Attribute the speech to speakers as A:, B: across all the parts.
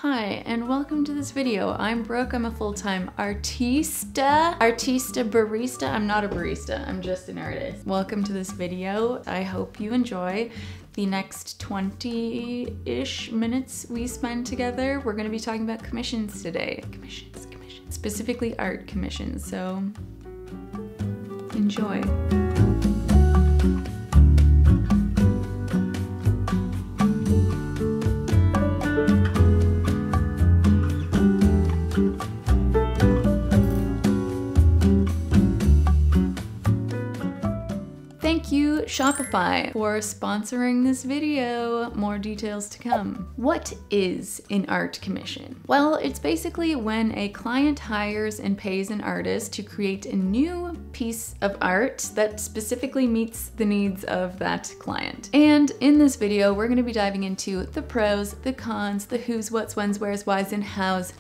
A: Hi, and welcome to this video. I'm Brooke, I'm a full-time artista barista. I'm not a barista, I'm just an artist. Welcome to this video. I hope you enjoy the next 20-ish minutes we spend together. We're gonna be talking about commissions today. Commissions, specifically art commissions, so enjoy. Thank you, Shopify, for sponsoring this video. More details to come. What is an art commission? Well, it's basically when a client hires and pays an artist to create a new piece of art that specifically meets the needs of that client. And in this video, we're gonna be diving into the pros, the cons, the who's, what's, when's, where's, why's, and how's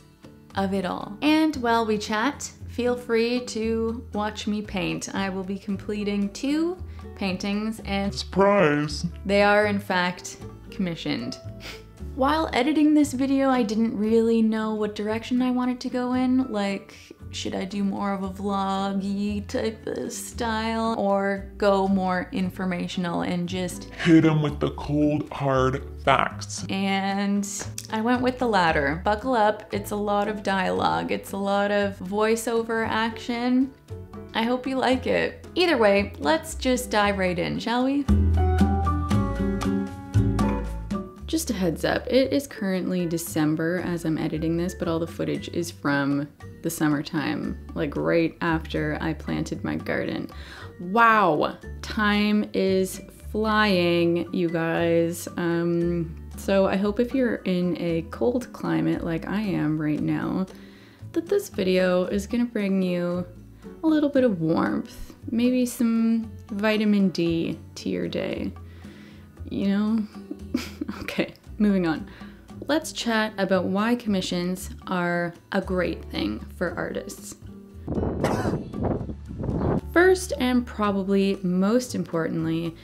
A: of it all. And while we chat, feel free to watch me paint. I will be completing 2 paintings and surprise! They are in fact commissioned. While editing this video, I didn't really know what direction I wanted to go in. Like, should I do more of a vloggy type of style or go more informational and just
B: hit them with the cold, hard facts?
A: And I went with the latter. Buckle up, it's a lot of dialogue, it's a lot of voiceover action. I hope you like it. Either way, let's just dive right in, shall we? Just a heads up, it is currently December as I'm editing this, but all the footage is from the summertime, like right after I planted my garden. Wow, time is flying, you guys. So I hope if you're in a cold climate like I am right now, that this video is gonna bring you a little bit of warmth, maybe some vitamin D to your day, you know? Okay, moving on. Let's chat about why commissions are a great thing for artists. First, and probably most importantly,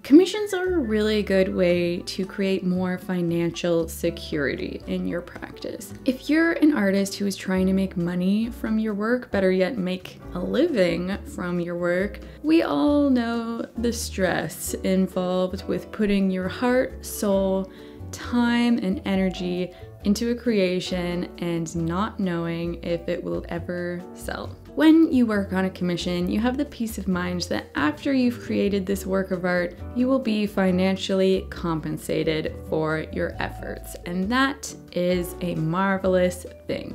A: commissions are a really good way to create more financial security in your practice. If you're an artist who is trying to make money from your work, better yet make a living from your work, we all know the stress involved with putting your heart, soul, time, and energy into a creation and not knowing if it will ever sell. When you work on a commission, you have the peace of mind that after you've created this work of art, you will be financially compensated for your efforts, and that is a marvelous thing.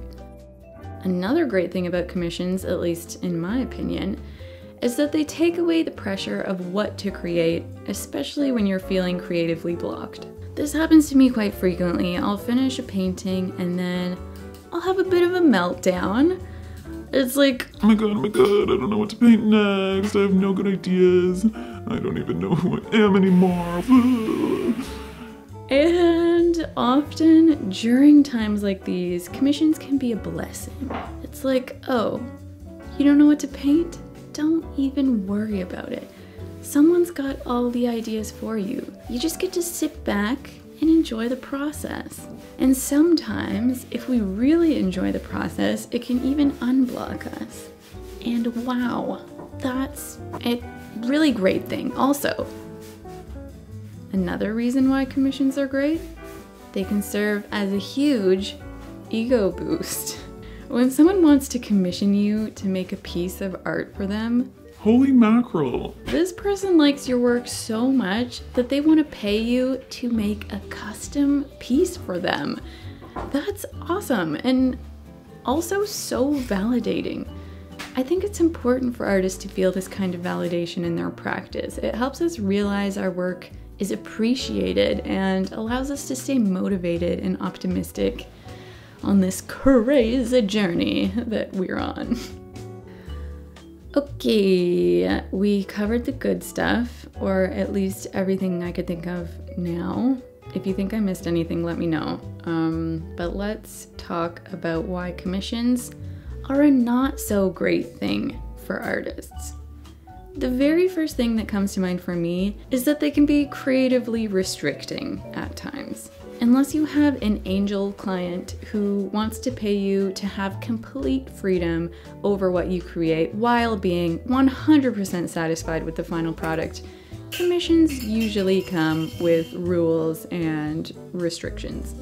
A: Another great thing about commissions, at least in my opinion, is that they take away the pressure of what to create, especially when you're feeling creatively blocked. This happens to me quite frequently. I'll finish a painting and then I'll have a bit of a meltdown. It's like,
B: oh my god, I don't know what to paint next. I have no good ideas. I don't even know who I am anymore.
A: And often during times like these, commissions can be a blessing. It's like, oh, you don't know what to paint? Don't even worry about it. Someone's got all the ideas for you. You just get to sit back and enjoy the process. And sometimes, if we really enjoy the process, it can even unblock us. And wow, that's a really great thing. Also, another reason why commissions are great, they can serve as a huge ego boost. When someone wants to commission you to make a piece of art for them,
B: holy mackerel,
A: this person likes your work so much that they want to pay you to make a custom piece for them. That's awesome and also so validating. I think it's important for artists to feel this kind of validation in their practice. It helps us realize our work is appreciated and allows us to stay motivated and optimistic on this crazy journey that we're on. Okay, we covered the good stuff, or at least everything I could think of now. If you think I missed anything, let me know. But let's talk about why commissions are a not so great thing for artists. The very first thing that comes to mind for me is that they can be creatively restricting at times. Unless you have an angel client who wants to pay you to have complete freedom over what you create while being 100% satisfied with the final product, commissions usually come with rules and restrictions.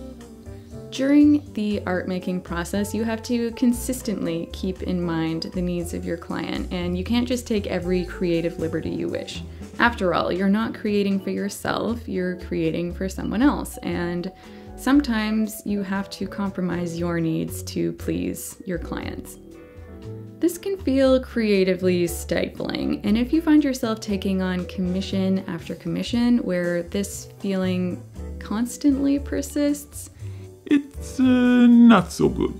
A: During the art making process, you have to consistently keep in mind the needs of your client, and you can't just take every creative liberty you wish. After all, you're not creating for yourself, you're creating for someone else, and sometimes you have to compromise your needs to please your clients. This can feel creatively stifling, and if you find yourself taking on commission after commission where this feeling constantly persists,
B: it's not so good.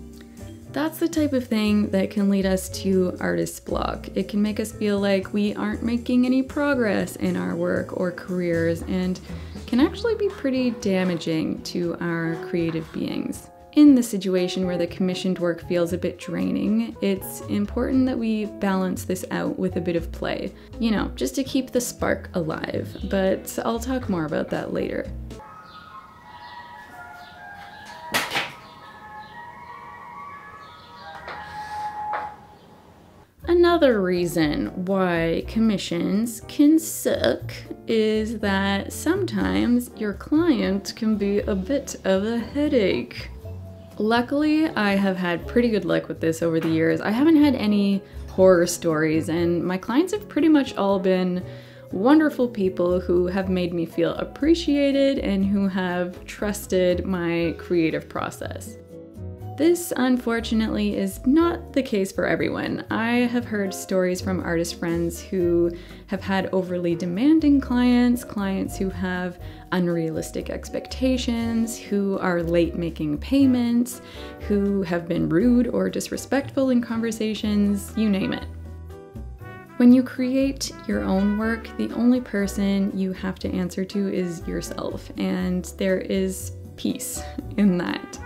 A: That's the type of thing that can lead us to artist's block. It can make us feel like we aren't making any progress in our work or careers, and can actually be pretty damaging to our creative beings. In the situation where the commissioned work feels a bit draining, it's important that we balance this out with a bit of play. You know, just to keep the spark alive, but I'll talk more about that later. Another reason why commissions can suck is that sometimes your client can be a bit of a headache. Luckily, I have had pretty good luck with this over the years. I haven't had any horror stories, and my clients have pretty much all been wonderful people who have made me feel appreciated and who have trusted my creative process. This, unfortunately, is not the case for everyone. I have heard stories from artist friends who have had overly demanding clients, clients who have unrealistic expectations, who are late making payments, who have been rude or disrespectful in conversations, you name it. When you create your own work, the only person you have to answer to is yourself, and there is peace in that.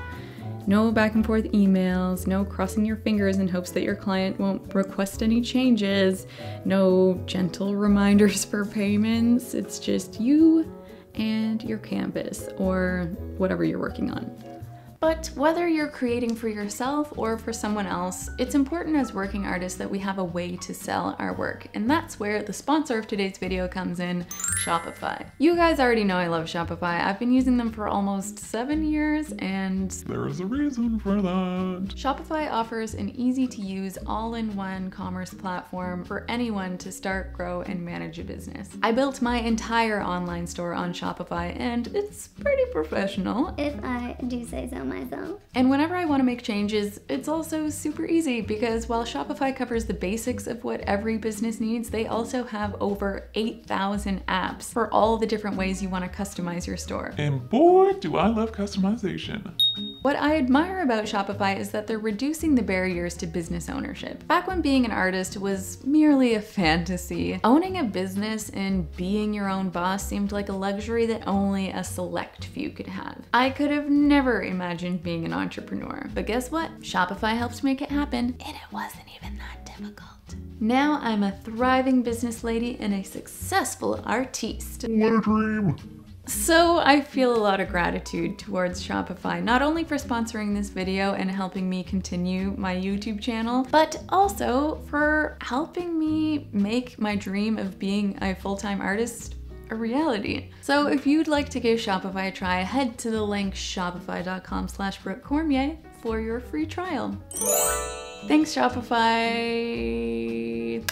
A: No back and forth emails, no crossing your fingers in hopes that your client won't request any changes, no gentle reminders for payments. It's just you and your canvas or whatever you're working on. But whether you're creating for yourself or for someone else, it's important as working artists that we have a way to sell our work. And that's where the sponsor of today's video comes in, Shopify. You guys already know I love Shopify. I've been using them for almost 7 years, and
B: There's a reason for that.
A: Shopify offers an easy-to-use, all-in-one commerce platform for anyone to start, grow, and manage a business. I built my entire online store on Shopify, and it's pretty professional,
C: if I do say so myself.
A: And whenever I want to make changes, it's also super easy because while Shopify covers the basics of what every business needs, they also have over 8,000 apps for all the different ways you want to customize your store.
B: And boy, do I love customization.
A: What I admire about Shopify is that they're reducing the barriers to business ownership. Back when being an artist was merely a fantasy, owning a business and being your own boss seemed like a luxury that only a select few could have. I could have never imagined being an entrepreneur, but guess what? Shopify helped make it happen, and it wasn't even that difficult. Now I'm a thriving business lady and a successful artiste.
B: What a dream.
A: So I feel a lot of gratitude towards Shopify, not only for sponsoring this video and helping me continue my YouTube channel, but also for helping me make my dream of being a full-time artist a reality. So if you'd like to give Shopify a try, head to the link shopify.com/BrookeCormier for your free trial. Thanks, Shopify.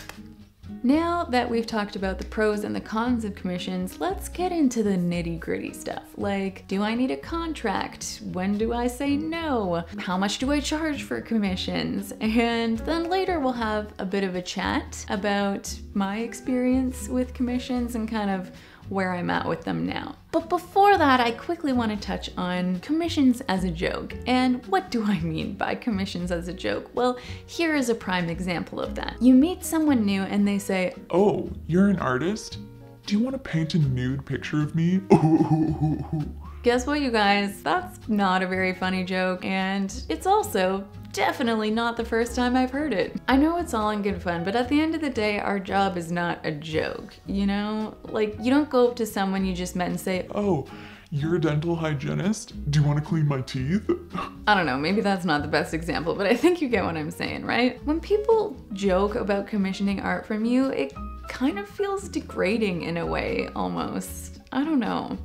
A: Now that we've talked about the pros and the cons of commissions, let's get into the nitty-gritty stuff. Like, do I need a contract? When do I say no? How much do I charge for commissions? And then later we'll have a bit of a chat about my experience with commissions and kind of where I'm at with them now. But before that, I quickly want to touch on commissions as a joke. And what do I mean by commissions as a joke? Well, here is a prime example of that. You meet someone new and they say,
B: "Oh, you're an artist? Do you want to paint a nude picture of me?"
A: Guess what, you guys? That's not a very funny joke, and it's also definitely not the first time I've heard it. I know it's all in good fun, but at the end of the day, our job is not a joke, you know? Like, you don't go up to someone you just met and say,
B: "Oh, You're a dental hygienist? Do you want to clean my teeth?
A: I don't know, maybe that's not the best example, but I think you get what I'm saying, right? When people joke about commissioning art from you, it kind of feels degrading in a way, almost. I don't know.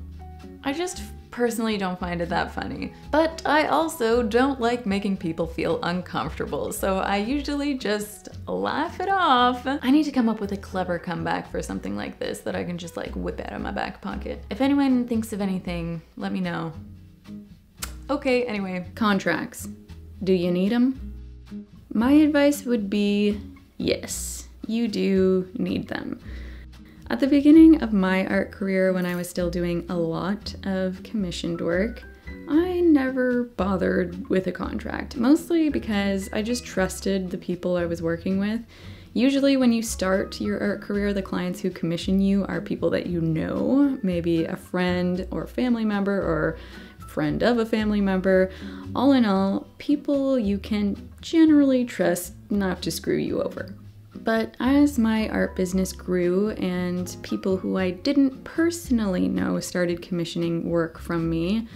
A: I just personally don't find it that funny. But I also don't like making people feel uncomfortable, so I usually just laugh it off. I need to come up with a clever comeback for something like this that I can just like whip out of my back pocket. If anyone thinks of anything, let me know. Okay, anyway. Contracts. Do you need them? My advice would be yes, you do need them. At the beginning of my art career, when I was still doing a lot of commissioned work, I never bothered with a contract, mostly because I just trusted the people I was working with. Usually when you start your art career, the clients who commission you are people that you know, maybe a friend or family member or friend of a family member. All in all, people you can generally trust not to screw you over. But as my art business grew and people who I didn't personally know started commissioning work from me,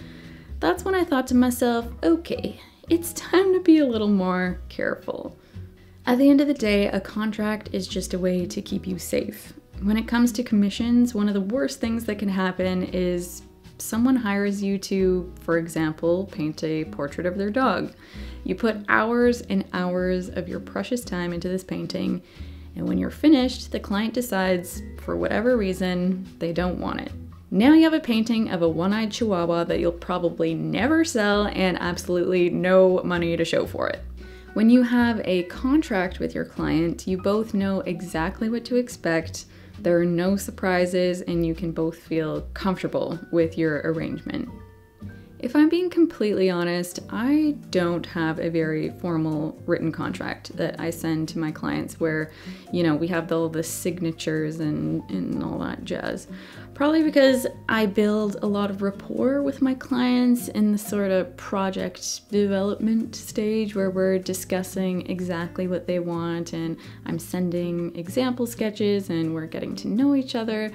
A: that's when I thought to myself, okay, it's time to be a little more careful. At the end of the day, a contract is just a way to keep you safe. When it comes to commissions, one of the worst things that can happen is someone hires you to, for example, paint a portrait of their dog. You put hours and hours of your precious time into this painting, and when you're finished, the client decides, for whatever reason, they don't want it. Now you have a painting of a one-eyed chihuahua that you'll probably never sell and absolutely no money to show for it. When you have a contract with your client, you both know exactly what to expect. There are no surprises and you can both feel comfortable with your arrangement. If I'm being completely honest, I don't have a very formal written contract that I send to my clients where, you know, we have all the signatures and all that jazz. Probably because I build a lot of rapport with my clients in the sort of project development stage where we're discussing exactly what they want and I'm sending example sketches and we're getting to know each other.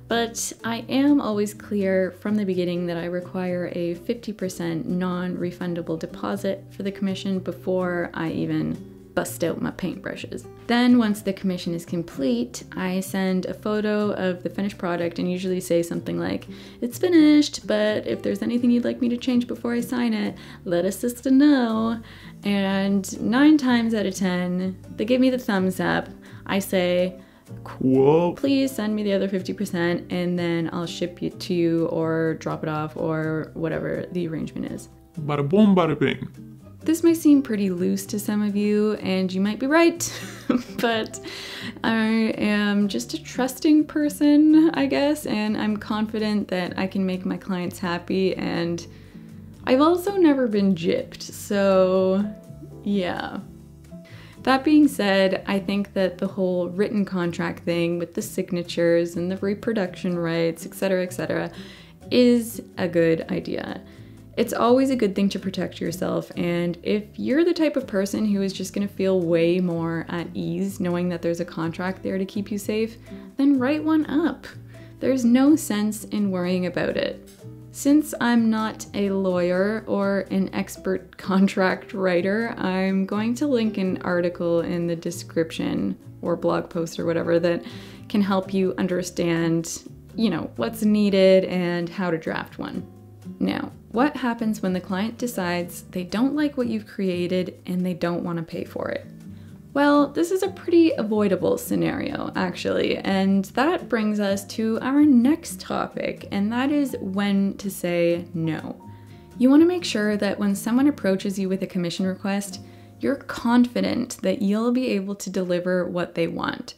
A: But I am always clear from the beginning that I require a 50% non-refundable deposit for the commission before I even bust out my paintbrushes. Then once the commission is complete, I send a photo of the finished product and usually say something like, it's finished, but if there's anything you'd like me to change before I sign it, let us just know. And 9 times out of 10, they give me the thumbs up. I say,
B: Cool.
A: please send me the other 50% and then I'll ship it to you or drop it off or whatever the arrangement is.
B: Bada boom, bada bing.
A: This may seem pretty loose to some of you and you might be right, but I am just a trusting person, I guess, and I'm confident that I can make my clients happy, and I've also never been gypped, so yeah. That being said, I think that the whole written contract thing with the signatures and the reproduction rights, etc., is a good idea. It's always a good thing to protect yourself, and if you're the type of person who is just gonna feel way more at ease knowing that there's a contract there to keep you safe, then write one up. There's no sense in worrying about it. Since I'm not a lawyer or an expert contract writer, I'm going to link an article in the description or blog post or whatever that can help you understand, you know, what's needed and how to draft one. Now, what happens when the client decides they don't like what you've created and they don't want to pay for it? Well, this is a pretty avoidable scenario, actually, and that brings us to our next topic, and that is when to say no. You want to make sure that when someone approaches you with a commission request, you're confident that you'll be able to deliver what they want.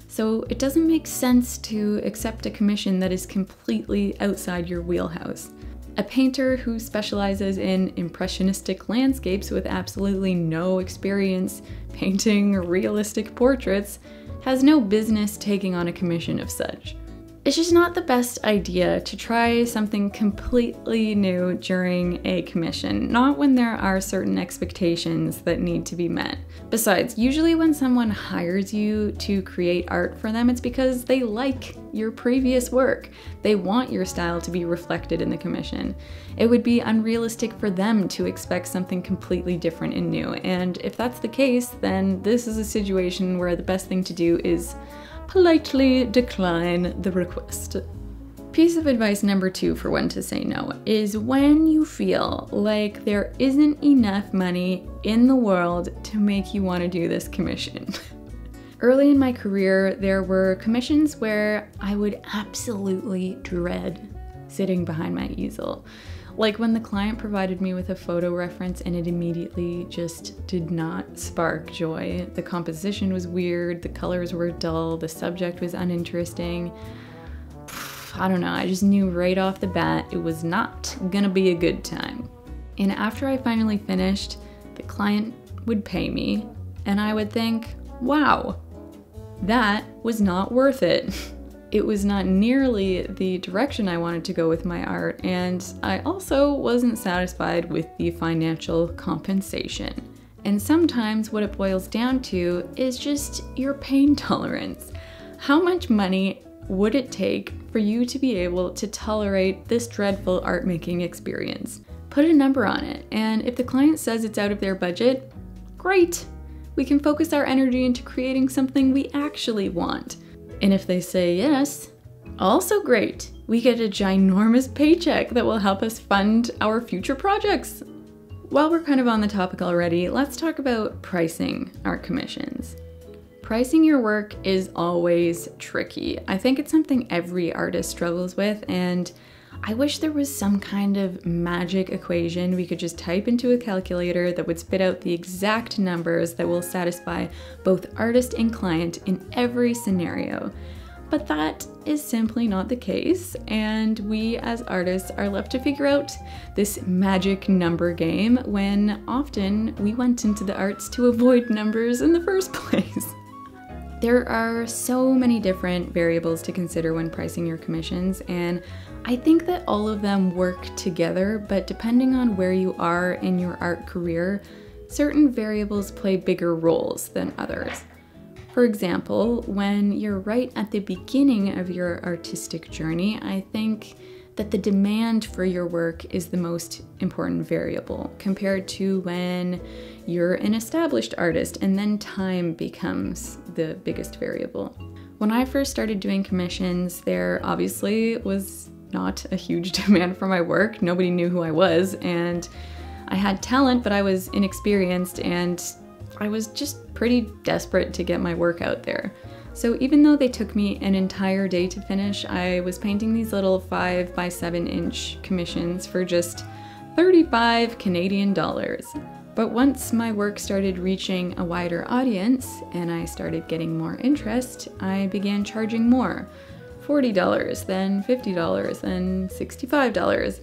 A: So it doesn't make sense to accept a commission that is completely outside your wheelhouse. A painter who specializes in impressionistic landscapes with absolutely no experience painting realistic portraits has no business taking on a commission of such. It's just not the best idea to try something completely new during a commission, not when there are certain expectations that need to be met. Besides, usually when someone hires you to create art for them, it's because they like your previous work. They want your style to be reflected in the commission. It would be unrealistic for them to expect something completely different and new, and if that's the case, then this is a situation where the best thing to do is politely decline the request. Piece of advice number 2 for when to say no is when you feel like there isn't enough money in the world to make you want to do this commission. Early in my career, there were commissions where I would absolutely dread sitting behind my easel. Like when the client provided me with a photo reference and it immediately just did not spark joy. The composition was weird, the colors were dull, the subject was uninteresting. I don't know, I just knew right off the bat it was not gonna be a good time. And after I finally finished, the client would pay me and I would think, wow, that was not worth it. It was not nearly the direction I wanted to go with my art, and I also wasn't satisfied with the financial compensation. And sometimes what it boils down to is just your pain tolerance. How much money would it take for you to be able to tolerate this dreadful art making experience? Put a number on it, and if the client says it's out of their budget, great! We can focus our energy into creating something we actually want. And if they say yes, also great. We get a ginormous paycheck that will help us fund our future projects. While we're kind of on the topic already, let's talk about pricing our commissions. Pricing your work is always tricky. I think it's something every artist struggles with, and I wish there was some kind of magic equation we could just type into a calculator that would spit out the exact numbers that will satisfy both artist and client in every scenario. But that is simply not the case, and we as artists are left to figure out this magic number game when often we went into the arts to avoid numbers in the first place. There are so many different variables to consider when pricing your commissions, and I think that all of them work together, but depending on where you are in your art career, certain variables play bigger roles than others. For example, when you're right at the beginning of your artistic journey, I think that the demand for your work is the most important variable compared to when you're an established artist and then time becomes the biggest variable. When I first started doing commissions, there obviously was not a huge demand for my work. Nobody knew who I was, and I had talent, but I was inexperienced and I was just pretty desperate to get my work out there. So even though they took me an entire day to finish, I was painting these little 5 by 7 inch commissions for just 35 Canadian dollars. But once my work started reaching a wider audience and I started getting more interest, I began charging more. $40, then $50, then $65.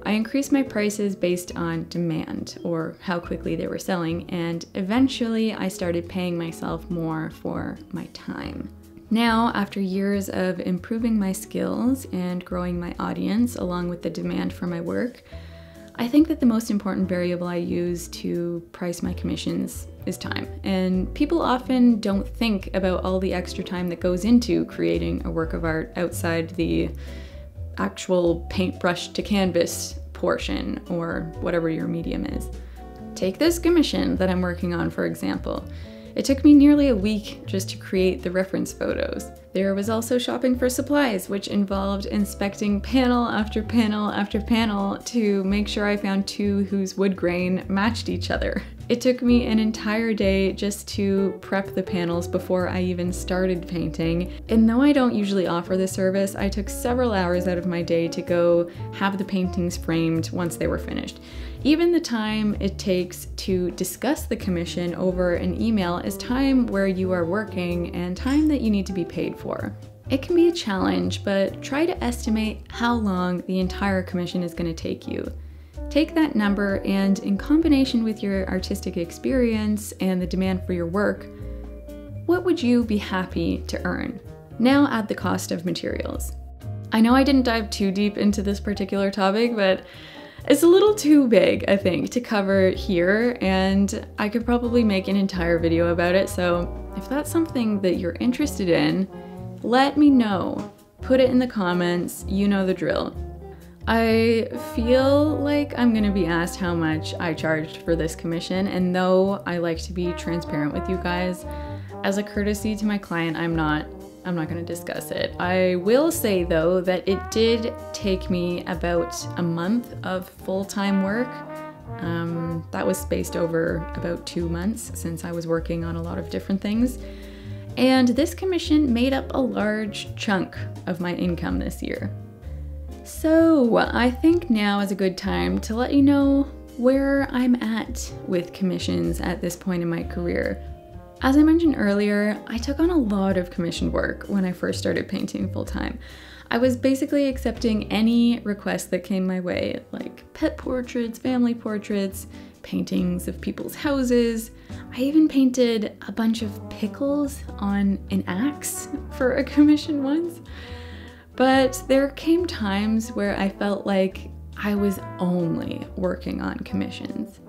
A: I increased my prices based on demand, or how quickly they were selling, and eventually I started paying myself more for my time. Now, after years of improving my skills and growing my audience along with the demand for my work, I think that the most important variable I use to price my commissions is time. And people often don't think about all the extra time that goes into creating a work of art outside the actual paintbrush to canvas portion, or whatever your medium is. Take this commission that I'm working on, for example. It took me nearly a week just to create the reference photos. There was also shopping for supplies, which involved inspecting panel after panel after panel to make sure I found two whose wood grain matched each other. It took me an entire day just to prep the panels before I even started painting. And though I don't usually offer this service, I took several hours out of my day to go have the paintings framed once they were finished. Even the time it takes to discuss the commission over an email is time where you are working and time that you need to be paid for. It can be a challenge, but try to estimate how long the entire commission is going to take you. Take that number and, in combination with your artistic experience and the demand for your work, what would you be happy to earn? Now add the cost of materials. I know I didn't dive too deep into this particular topic, but it's a little too big, I think, to cover here, and I could probably make an entire video about it, so if that's something that you're interested in, let me know. Put it in the comments, you know the drill. I feel like I'm gonna be asked how much I charged for this commission, and though I like to be transparent with you guys, as a courtesy to my client, I'm not gonna discuss it. I will say though that it did take me about a month of full-time work. That was spaced over about 2 months since I was working on a lot of different things. And this commission made up a large chunk of my income this year. So I think now is a good time to let you know where I'm at with commissions at this point in my career. As I mentioned earlier, I took on a lot of commissioned work when I first started painting full-time. I was basically accepting any request that came my way, like pet portraits, family portraits, paintings of people's houses. I even painted a bunch of pickles on an axe for a commission once. But there came times where I felt like I was only working on commissions.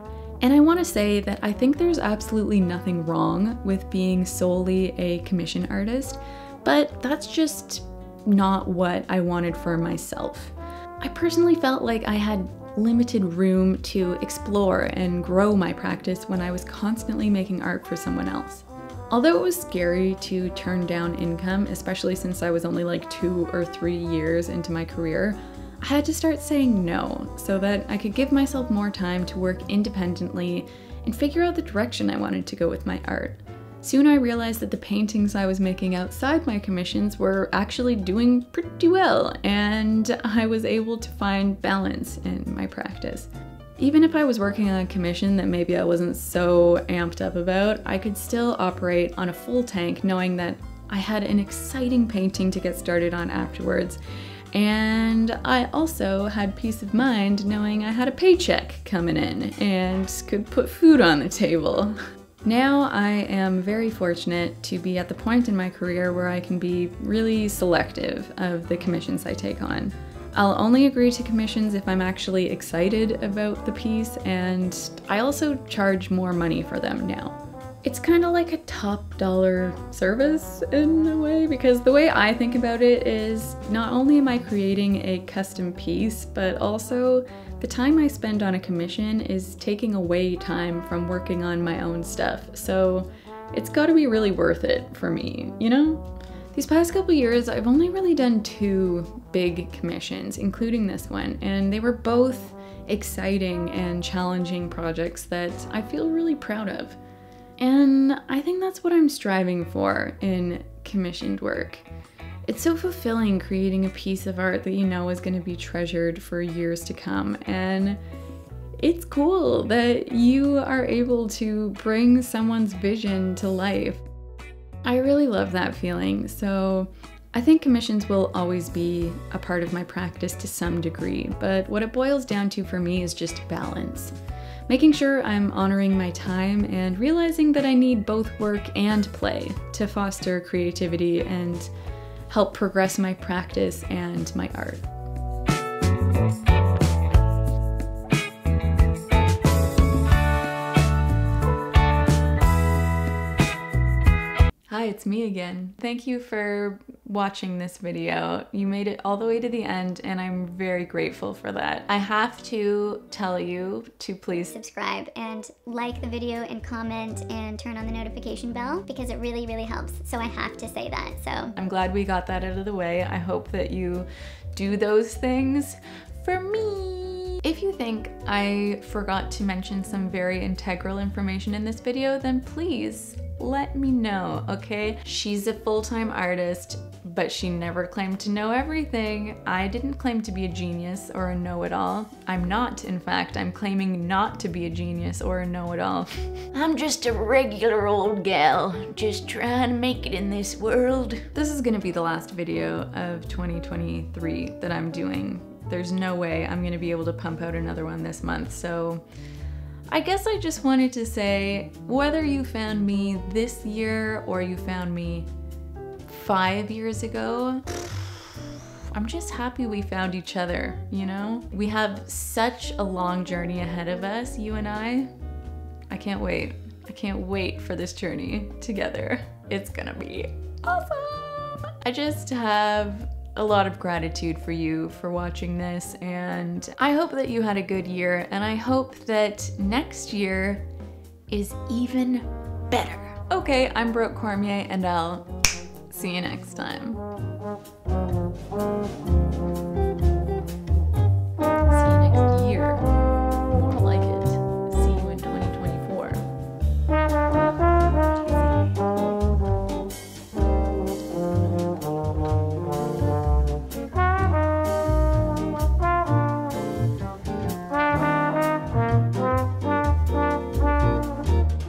A: And I want to say that I think there's absolutely nothing wrong with being solely a commission artist, but that's just not what I wanted for myself. I personally felt like I had limited room to explore and grow my practice when I was constantly making art for someone else. Although it was scary to turn down income, especially since I was only like 2 or 3 years into my career, I had to start saying no so that I could give myself more time to work independently and figure out the direction I wanted to go with my art. Soon I realized that the paintings I was making outside my commissions were actually doing pretty well, and I was able to find balance in my practice. Even if I was working on a commission that maybe I wasn't so amped up about, I could still operate on a full tank knowing that I had an exciting painting to get started on afterwards. And I also had peace of mind knowing I had a paycheck coming in and could put food on the table. Now I am very fortunate to be at the point in my career where I can be really selective of the commissions I take on. I'll only agree to commissions if I'm actually excited about the piece, and I also charge more money for them now. It's kind of like a top dollar service in a way, because the way I think about it is not only am I creating a custom piece, but also the time I spend on a commission is taking away time from working on my own stuff. So it's gotta be really worth it for me, you know? These past couple years, I've only really done 2 big commissions, including this one, and they were both exciting and challenging projects that I feel really proud of. And I think that's what I'm striving for in commissioned work. It's so fulfilling creating a piece of art that you know is going to be treasured for years to come, and it's cool that you are able to bring someone's vision to life. I really love that feeling, so I think commissions will always be a part of my practice to some degree, but what it boils down to for me is just balance. Making sure I'm honoring my time and realizing that I need both work and play to foster creativity and help progress my practice and my art. Hi, it's me again. Thank you for watching this video. You made it all the way to the end, and I'm very grateful for that. I have to tell you to please
C: subscribe and like the video and comment and turn on the notification bell, because it really, really helps. So I have to say that, so.
A: I'm glad we got that out of the way. I hope that you do those things for me. If you think I forgot to mention some very integral information in this video, then please let me know, okay? She's a full-time artist, but she never claimed to know everything. I didn't claim to be a genius or a know-it-all. I'm not, in fact. I'm claiming not to be a genius or a know-it-all. I'm just a regular old gal, just trying to make it in this world. This is gonna be the last video of 2023 that I'm doing. There's no way I'm gonna be able to pump out another one this month, so I guess I just wanted to say, whether you found me this year or you found me 5 years ago, I'm just happy we found each other, you know? We have such a long journey ahead of us, you and I. I can't wait. I can't wait for this journey together. It's gonna be awesome. I just have a lot of gratitude for you for watching this, and I hope that you had a good year, and I hope that next year is even better. Okay, I'm Brooke Cormier, and I'll see you next time.